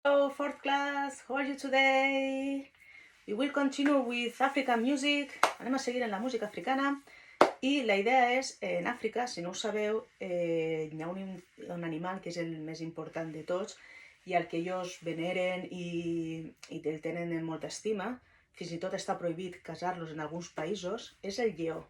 Hello, fourth class. How are you today? We will continue with African music. Anem a seguir en la música africana. I la idea és, en Àfrica, si no ho sabeu, hi ha un animal que és el més important de tots i al que ells veneren i el tenen en molta estima, fins i tot està prohibit casar-los en alguns països, és el lleó.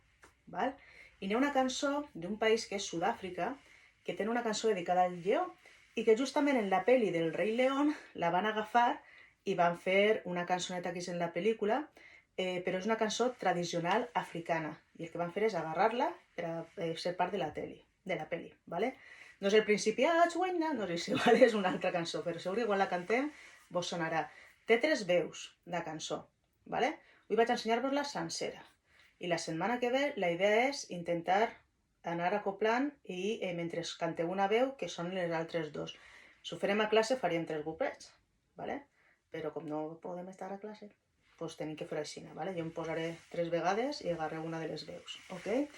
Val? I n'hi ha una cançó d'un país que és Sud-àfrica, que té una cançó dedicada al lleó i que justament en la pel·li del Rei León la van agafar i van fer una cançoneta que és en la pel·lícula, però és una cançó tradicional africana i el que van fer és agarrar-la per a ser part de la pel·li, ¿vale? No és el principi, no és igual, és una altra cançó, però segur que quan la cantem vos sonarà. Té 3 veus, la cançó, ¿vale? Avui vaig ensenyar-vos-la sencera. I la setmana que ve la idea és intentar anar acoplant i mentre canteu una veu que són les altres dos. Si ho farem a classe faríem 3 gruplets, ¿vale? Però com no podem estar a classe, doncs tenim que fer així, ¿vale? Jo em posaré 3 vegades i agarreu una de les veus, ok?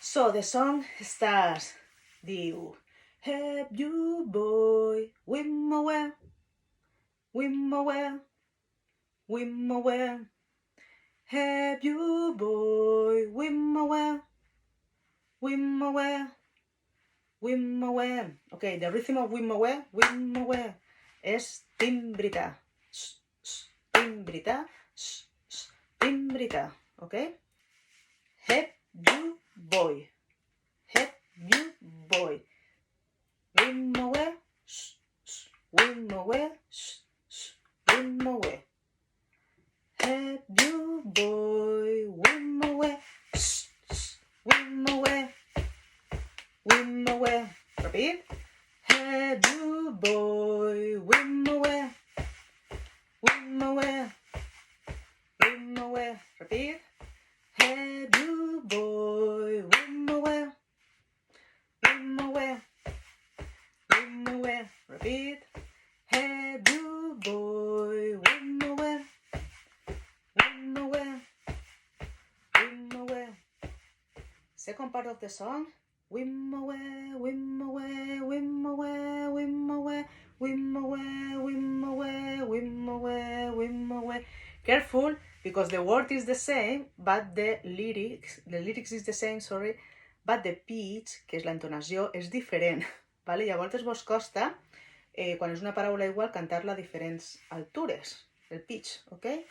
So, the song starts, diu, Help you boy, Wimmowe, Wimmowe, Wimmowe, Help you boy, Wimmowe, Wimmowe, Wimmowe. Okay, the rhythm of Wimmowe és timbrita. Timbrita. Timbrita. Okay? Hep you boy. Hep you boy. Wimmowe. Wimmowe. Wimmowe. Hep you boy. Wimmowe. Wimmowe. Wimmowe. Repeat. Head you boy, Wimmowe. Wimmowe. Wimmowe. Repeat. Head you boy, Wimmowe. Wimmowe. Wimmowe. Repeat. Head you boy, Wimmowe. Wimmowe. Wimmowe. Second part of the song. Wimmowe, Wimmowe, Wimmowe, Wimmowe, Wimmowe, Wimmowe, Wimmowe, Wimmowe. Careful, because the word is the same, but the lyrics is the same, sorry, but the pitch, que és l'entonació, és diferent, vale? I a voltes vos costa, quan és una paraula igual, cantar-la a diferents altures, el pitch, ok?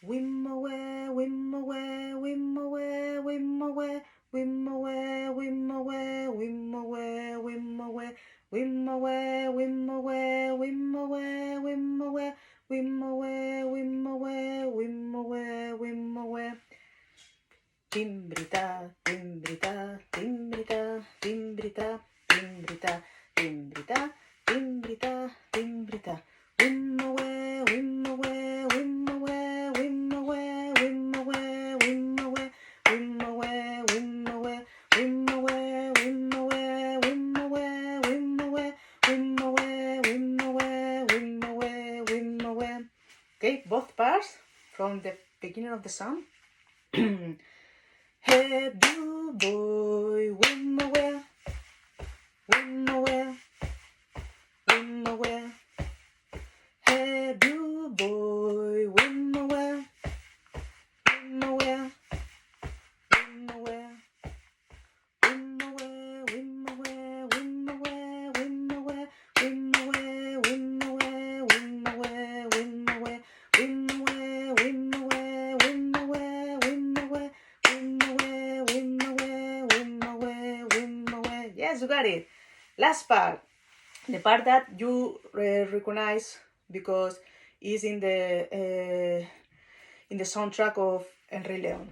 Wimmowe, Wimmowe, Wimmowe, Wimmowe, Wimmowe, Wimmowe, Wimmowe, Wimmowe, Wimmowe, Wimmowe, Wimmowe, Wimmowe, Wimmowe, Wimmowe, Wimmowe, Wimmowe. Timbrita, timbrita, timbrita, timbrita, timbrita, timbrita, timbrita, timbrita. Wimmowe, Wimmowe, Wimmowe, Wimmowe, Wimmowe, Wimmowe, Wimmowe, Wimmowe, Wimmowe, Wimmowe, Wimmowe, Wimmowe, Wimmowe, Wimmowe, Wimmowe, Wimmowe. Okay, both parts from the beginning of the song. Hey, blue boy, Wimmowe, Wimmowe, Wimmowe. Hey, blue boy, Wimmowe, Wimmowe, Wimmowe, Wimmowe, Wimmowe, Wimmowe, Wimmowe, Wimmowe, Wimmowe, Wimmowe, Wimmowe, Wimmowe, Wimmowe, Wimmowe, Wimmowe, Wimmowe, Wimmowe, Wimmowe. Yes, you got it. Last part. The part that you recognize because it's in the soundtrack of El Rey León.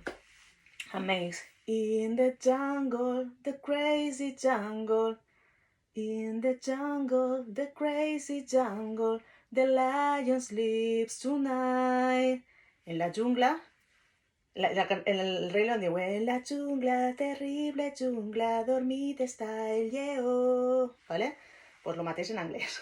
Amazing. In the jungle, the crazy jungle. In the jungle, the crazy jungle, the lion sleeps tonight. En la jungla, el Rey León digo, en la jungla, terrible jungla, dormida está el lleó. ¿Vale? Pues lo mateix en anglès.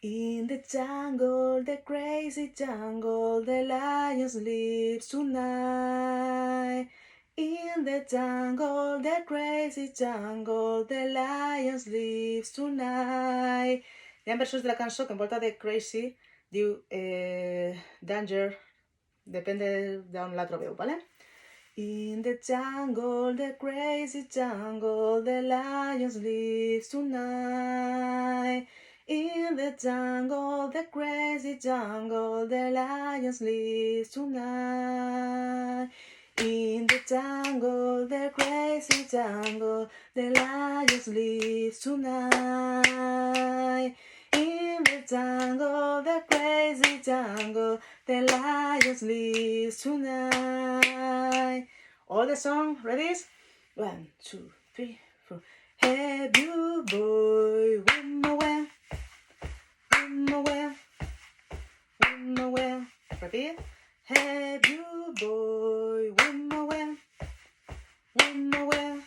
In the jungle, the crazy jungle, the lion sleeps tonight. In the jungle, the crazy jungle, the lion sleeps tonight. Hi ha versos de la cançó que en volta de Crazy diu Danger, depèn d'on la trobeu, ¿vale? In the jungle, the crazy jungle, the lions live tonight. In the jungle, the crazy jungle, the lions live tonight. In the jungle, the crazy jungle, the lions live tonight. In the jungle, the crazy jungle, the lions live tonight. All the song, ready? 1, 2, 3, 4. Hey, blue boy, whim away, whim away, whim away. Repeat. Hey, blue boy, whim away, whim away,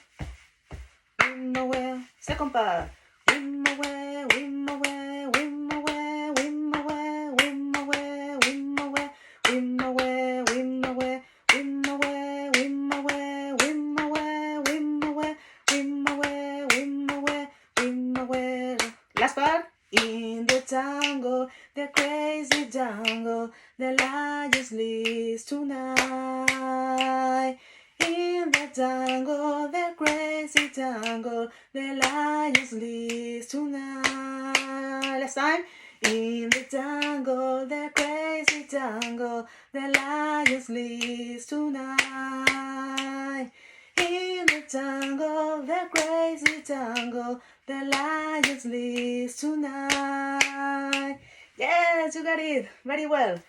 whim away. Second part. Whim away, whim away, whim away, whim away, whim away, whim away, whim away, whim away, whim away, whim away, whim away, whim away, whim away, whim away, whim away. Last part. In the jungle, the crazy jungle, the lions live tonight. In the jungle, the crazy jungle, the lions live tonight. Last time. In the jungle, the crazy jungle, the lions live tonight. In the jungle, the crazy jungle, the lions live tonight. Yes, you got it very well.